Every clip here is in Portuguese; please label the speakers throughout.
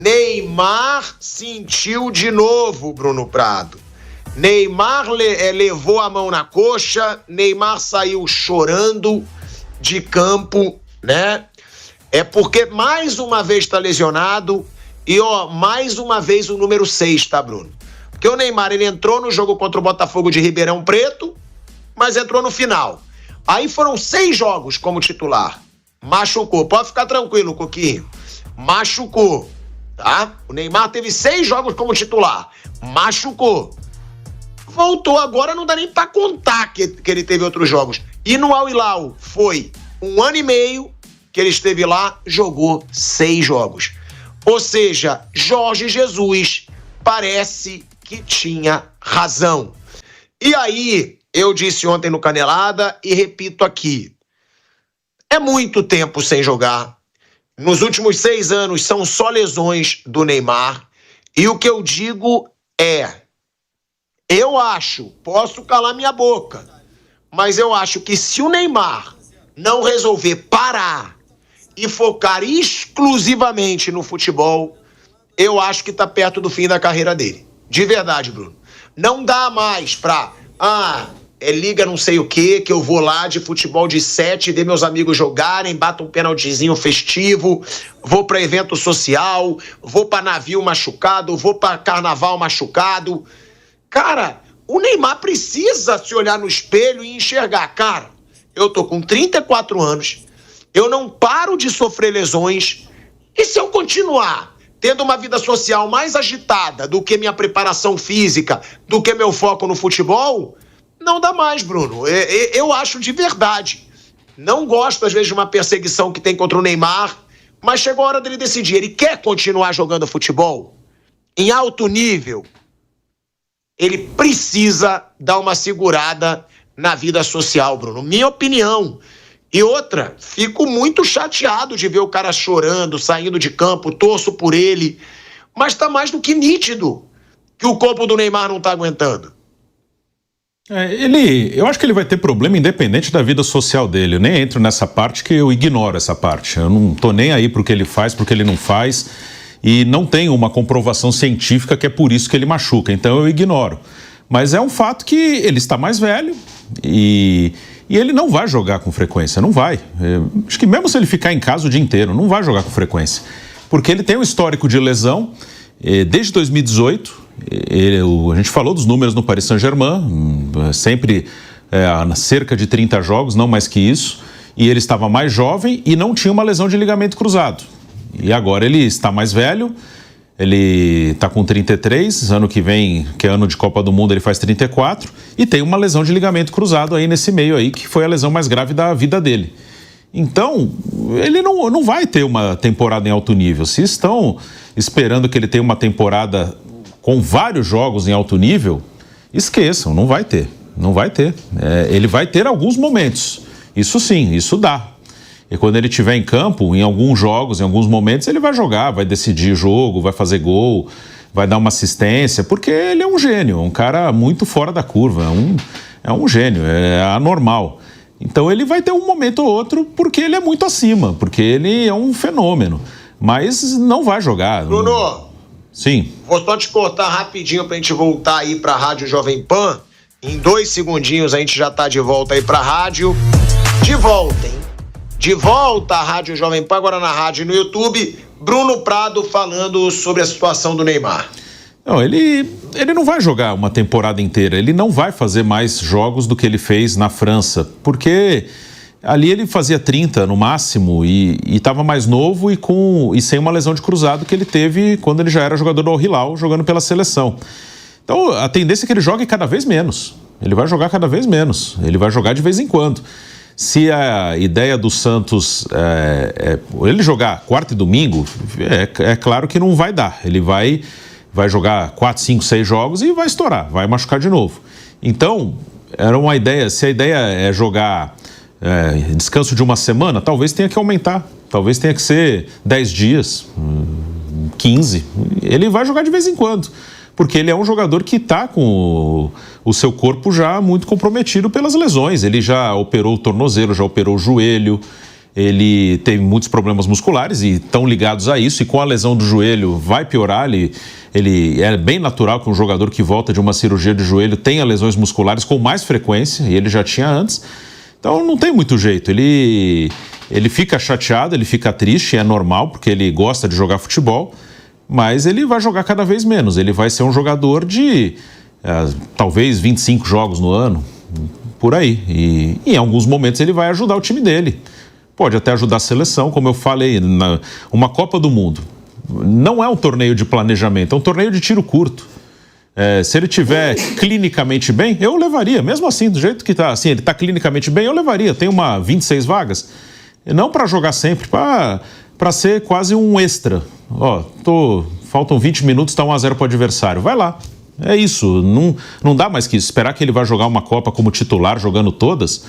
Speaker 1: Neymar sentiu de novo, Bruno Prado. Neymar levou a mão na coxa, Neymar saiu chorando de campo, né? É porque mais uma vez está lesionado e, mais uma vez o número 6, tá, Bruno? Porque o Neymar, ele entrou no jogo contra o Botafogo de Ribeirão Preto, mas entrou no final. Aí foram 6 jogos como titular. Machucou. Pode ficar tranquilo, Coquinho. Machucou, tá? O Neymar teve 6 jogos como titular. Machucou. Voltou agora, não dá nem pra contar que ele teve outros jogos. E no Al Hilal foi 1 ano e meio que ele esteve lá, jogou 6 jogos. Ou seja, Jorge Jesus parece que tinha razão. E aí, eu disse ontem no Canelada e repito aqui. É muito tempo sem jogar. Nos últimos 6 anos são só lesões do Neymar. E o que eu digo é, eu acho, posso calar minha boca, mas eu acho que se o Neymar não resolver parar e focar exclusivamente no futebol, eu acho que tá perto do fim da carreira dele. De verdade, Bruno. Não dá mais pra... liga não sei o que eu vou lá de futebol de 7, ver meus amigos jogarem, bato um pênaltizinho festivo, vou pra evento social, vou pra navio machucado, vou pra carnaval machucado. Cara, o Neymar precisa se olhar no espelho e enxergar. Cara, eu tô com 34 anos, eu não paro de sofrer lesões, e se eu continuar tendo uma vida social mais agitada do que minha preparação física, do que meu foco no futebol... Não dá mais, Bruno. Eu acho de verdade. Não gosto, às vezes, de uma perseguição que tem contra o Neymar, mas chegou a hora dele decidir. Ele quer continuar jogando futebol em alto nível. Ele precisa dar uma segurada na vida social, Bruno. Minha opinião. E outra, fico muito chateado de ver o cara chorando, saindo de campo, torço por ele. Mas tá mais do que nítido que o corpo do Neymar não tá aguentando.
Speaker 2: Eu acho que ele vai ter problema independente da vida social dele. Eu nem entro nessa parte, que eu ignoro essa parte. Eu não tô nem aí pro que ele faz, pro que ele não faz, e não tenho uma comprovação científica que é por isso que ele machuca, então eu ignoro. Mas é um fato que ele está mais velho e ele não vai jogar com frequência, não vai. Acho que mesmo se ele ficar em casa o dia inteiro, não vai jogar com frequência. Porque ele tem um histórico de lesão desde 2018. A gente falou dos números no Paris Saint-Germain, sempre cerca de 30 jogos, não mais que isso, e ele estava mais jovem e não tinha uma lesão de ligamento cruzado. E agora ele está mais velho, ele está com 33, ano que vem, que é ano de Copa do Mundo, ele faz 34, e tem uma lesão de ligamento cruzado aí nesse meio aí, que foi a lesão mais grave da vida dele. Então, ele não vai ter uma temporada em alto nível. Se estão esperando que ele tenha uma temporada com vários jogos em alto nível, esqueçam, não vai ter. Não vai ter. Ele vai ter alguns momentos. Isso sim, isso dá. E quando ele estiver em campo, em alguns jogos, em alguns momentos, ele vai jogar, vai decidir jogo, vai fazer gol, vai dar uma assistência, porque ele é um gênio, um cara muito fora da curva, é um gênio, é anormal. Então ele vai ter um momento ou outro porque ele é muito acima, porque ele é um fenômeno, mas não vai jogar.
Speaker 1: Bruno!
Speaker 2: Sim.
Speaker 1: Vou só te cortar rapidinho pra gente voltar aí pra Rádio Jovem Pan. Em 2 segundinhos a gente já tá de volta aí pra rádio. De volta, hein? De volta à Rádio Jovem Pan, agora na rádio e no YouTube. Bruno Prado falando sobre a situação do Neymar.
Speaker 2: Não, ele não vai jogar uma temporada inteira. Ele não vai fazer mais jogos do que ele fez na França, porque ali ele fazia 30 no máximo e estava mais novo e sem uma lesão de cruzado que ele teve quando ele já era jogador do Al Hilal, jogando pela seleção. Então a tendência é que ele jogue cada vez menos. Ele vai jogar cada vez menos. Ele vai jogar de vez em quando. Se a ideia do Santos ele jogar quarta e domingo, é claro que não vai dar. Ele vai jogar 4, 5, 6 jogos e vai estourar, vai machucar de novo. Então, era uma ideia, se a ideia é jogar descanso de uma semana, talvez tenha que aumentar, talvez tenha que ser 10 dias, 15. Ele vai jogar de vez em quando, porque ele é um jogador que está com o seu corpo já muito comprometido pelas lesões. Ele já operou o tornozelo, já operou o joelho, Ele tem muitos problemas musculares e estão ligados a isso, e com a lesão do joelho vai piorar. Ele é bem natural que um jogador que volta de uma cirurgia de joelho tenha lesões musculares com mais frequência, e ele já tinha antes. Então não tem muito jeito. Ele fica chateado, ele fica triste, é normal, porque ele gosta de jogar futebol, mas ele vai jogar cada vez menos. Ele vai ser um jogador de talvez 25 jogos no ano, por aí. E em alguns momentos ele vai ajudar o time dele. Pode até ajudar a seleção, como eu falei, uma Copa do Mundo. Não é um torneio de planejamento, é um torneio de tiro curto. Se ele estiver clinicamente bem, eu levaria. Mesmo assim, do jeito que está, assim, ele está clinicamente bem, eu levaria. Tem 26 vagas. Não para jogar sempre, para ser quase um extra. Faltam 20 minutos, está 1-0 para o adversário. Vai lá. É isso. Não dá mais que isso. Esperar que ele vai jogar uma Copa como titular, jogando todas,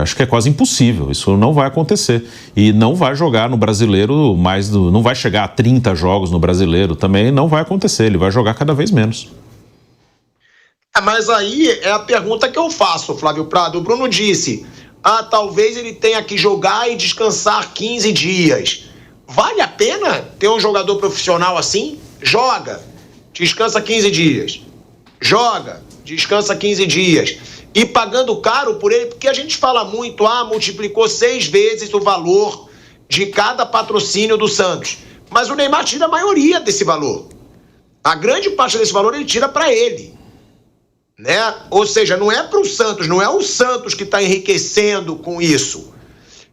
Speaker 2: acho que é quase impossível. Isso não vai acontecer. E não vai jogar no Brasileiro não vai chegar a 30 jogos no Brasileiro. Também não vai acontecer. Ele vai jogar cada vez menos.
Speaker 1: Mas aí é a pergunta que eu faço, Flávio Prado. O Bruno disse, talvez ele tenha que jogar e descansar 15 dias. Vale a pena ter um jogador profissional assim? Joga, descansa 15 dias. Joga, descansa 15 dias. E pagando caro por ele, porque a gente fala muito, multiplicou 6 vezes o valor de cada patrocínio do Santos. Mas o Neymar tira a maioria desse valor. A grande parte desse valor ele tira para ele, né? Ou seja, não é para o Santos, não é o Santos que está enriquecendo com isso.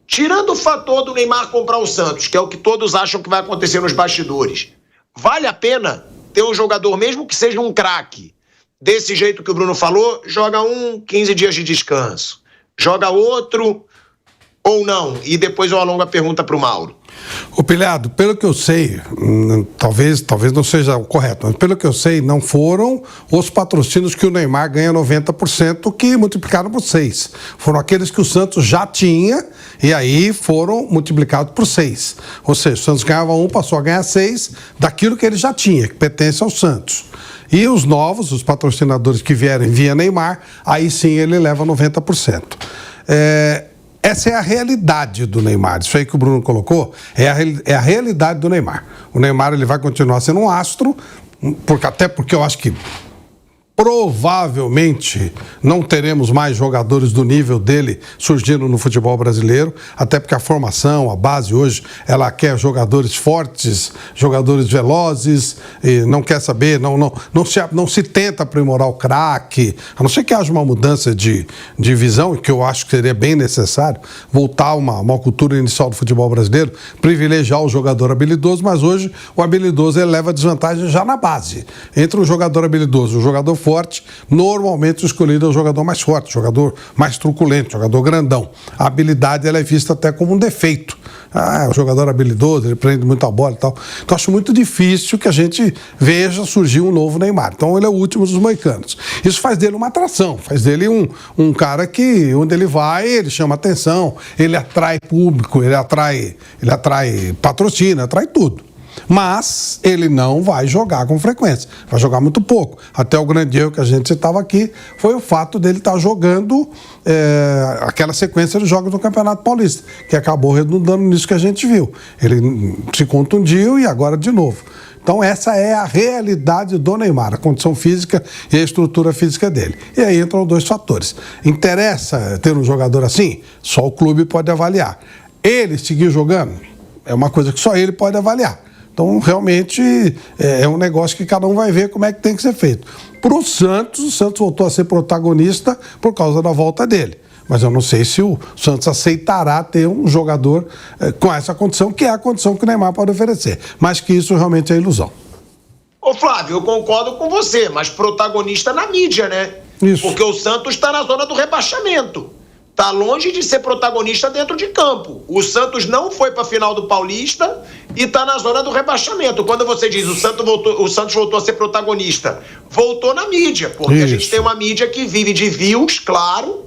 Speaker 1: Tirando o fator do Neymar comprar o Santos, que é o que todos acham que vai acontecer nos bastidores, vale a pena ter um jogador, mesmo que seja um craque, desse jeito que o Bruno falou, joga 15 dias de descanso. Joga outro ou não? E depois eu alongo a pergunta para o Mauro.
Speaker 3: Ô Pilhado, pelo que eu sei, talvez não seja o correto, mas pelo que eu sei, não foram os patrocínios que o Neymar ganha 90% que multiplicaram por 6. Foram aqueles que o Santos já tinha e aí foram multiplicados por 6. Ou seja, o Santos ganhava 1, passou a ganhar 6 daquilo que ele já tinha, que pertence ao Santos. E os novos, os patrocinadores que vierem via Neymar, aí sim ele leva 90%. Essa é a realidade do Neymar. Isso aí que o Bruno colocou é a realidade do Neymar. O Neymar ele vai continuar sendo um astro, até porque eu acho que provavelmente não teremos mais jogadores do nível dele surgindo no futebol brasileiro, até porque a formação, a base hoje, ela quer jogadores fortes, jogadores velozes, e não quer saber, não se tenta aprimorar o craque, a não ser que haja uma mudança de visão, que eu acho que seria bem necessário, voltar a uma cultura inicial do futebol brasileiro, privilegiar o jogador habilidoso, mas hoje o habilidoso ele leva desvantagem já na base. Entre o jogador habilidoso e o jogador forte, normalmente o escolhido é o jogador mais forte, o jogador mais truculento, o jogador grandão. A habilidade ela é vista até como um defeito. O jogador habilidoso, ele prende muita bola e tal. Então acho muito difícil que a gente veja surgir um novo Neymar. Então ele é o último dos moicanos. Isso faz dele uma atração, faz dele um cara que onde ele vai, ele chama atenção, ele atrai público, ele atrai patrocínio, atrai tudo. Mas ele não vai jogar com frequência, vai jogar muito pouco. Até o grande erro que a gente citava aqui foi o fato dele estar jogando aquela sequência de jogos do Campeonato Paulista, que acabou redundando nisso que a gente viu. Ele se contundiu e agora de novo. Então essa é a realidade do Neymar, a condição física e a estrutura física dele. E aí entram 2 fatores. Interessa ter um jogador assim? Só o clube pode avaliar. Ele seguir jogando? É uma coisa que só ele pode avaliar. Então, realmente, é um negócio que cada um vai ver como é que tem que ser feito. Para o Santos voltou a ser protagonista por causa da volta dele. Mas eu não sei se o Santos aceitará ter um jogador com essa condição, que é a condição que o Neymar pode oferecer. Mas que isso realmente é ilusão.
Speaker 1: Ô Flávio, eu concordo com você, mas protagonista na mídia, né?
Speaker 3: Isso.
Speaker 1: Porque o Santos está na zona do rebaixamento. Está longe de ser protagonista dentro de campo. O Santos não foi para a final do Paulista e está na zona do rebaixamento. Quando você diz o Santos voltou a ser protagonista, voltou na mídia, porque a gente tem uma mídia que vive de views, claro,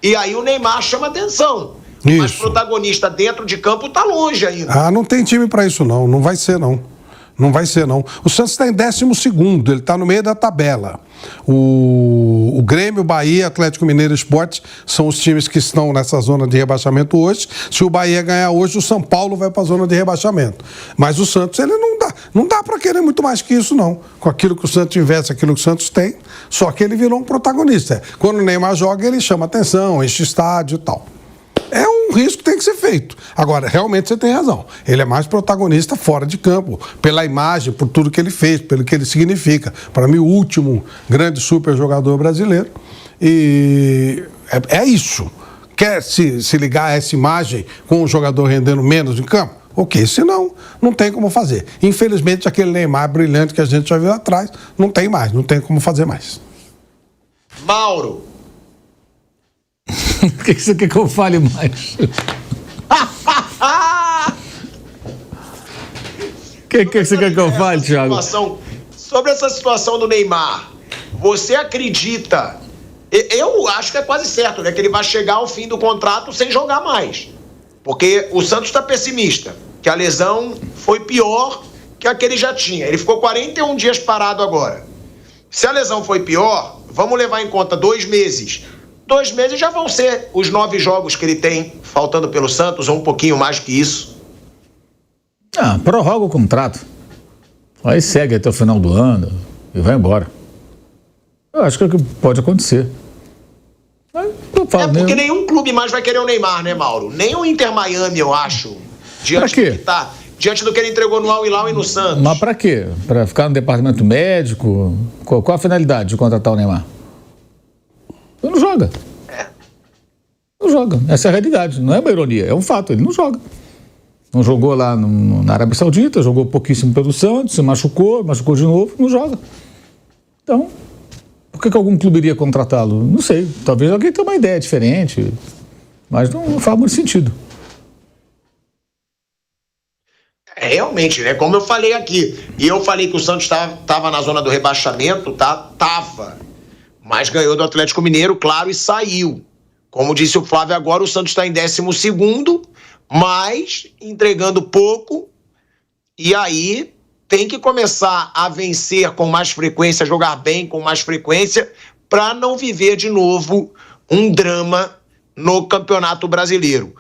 Speaker 1: e aí o Neymar chama atenção. Mas protagonista dentro de campo está longe ainda.
Speaker 3: Não tem time para isso não vai ser não. Não vai ser, não. O Santos está em 12º, ele está no meio da tabela. O Grêmio, Bahia, Atlético Mineiro e Sport são os times que estão nessa zona de rebaixamento hoje. Se o Bahia ganhar hoje, o São Paulo vai para a zona de rebaixamento. Mas o Santos, ele não dá para querer muito mais que isso, não. Com aquilo que o Santos investe, aquilo que o Santos tem, só que ele virou um protagonista. Quando o Neymar joga, ele chama atenção, enche estádio e tal. É um risco que tem que ser feito. Agora, realmente você tem razão. Ele é mais protagonista fora de campo, pela imagem, por tudo que ele fez, pelo que ele significa. Para mim, o último grande super jogador brasileiro. E é isso. Quer se ligar a essa imagem com o jogador rendendo menos em campo? Ok, senão não tem como fazer. Infelizmente, aquele Neymar brilhante que a gente já viu atrás, não tem mais, não tem como fazer mais.
Speaker 1: Mauro.
Speaker 4: O que você quer que eu fale mais? O que você quer que eu fale, Thiago?
Speaker 1: Sobre essa situação do Neymar, você acredita? Eu acho que é quase certo, né? Que ele vai chegar ao fim do contrato sem jogar mais. Porque o Santos está pessimista, que a lesão foi pior que a que ele já tinha. Ele ficou 41 dias parado agora. Se a lesão foi pior, vamos levar em conta 2 meses. 2 meses já vão ser os 9 jogos que ele tem faltando pelo Santos, ou um pouquinho mais que isso.
Speaker 4: Prorroga o contrato. Aí segue até o final do ano e vai embora. Eu acho que é o que pode acontecer.
Speaker 1: Porque nenhum clube mais vai querer o Neymar, né, Mauro? Nem o Inter Miami, eu acho. Diante do que ele entregou no Al Hilal e no Santos.
Speaker 4: Mas pra quê? Pra ficar no departamento médico? Qual a finalidade de contratar o Neymar? Ele não joga. Não joga. Essa é a realidade. Não é uma ironia, é um fato. Ele não joga. Não jogou lá na Arábia Saudita, jogou pouquíssimo pelo Santos, se machucou de novo, não joga. Então, por que algum clube iria contratá-lo? Não sei. Talvez alguém tenha uma ideia diferente, mas não faz muito sentido.
Speaker 1: Realmente, né? Como eu falei aqui. E eu falei que o Santos estava na zona do rebaixamento, tá? Tava. Mas ganhou do Atlético Mineiro, claro, e saiu. Como disse o Flávio agora, o Santos está em 12º, mas entregando pouco. E aí tem que começar a vencer com mais frequência, jogar bem com mais frequência, para não viver de novo um drama no Campeonato Brasileiro.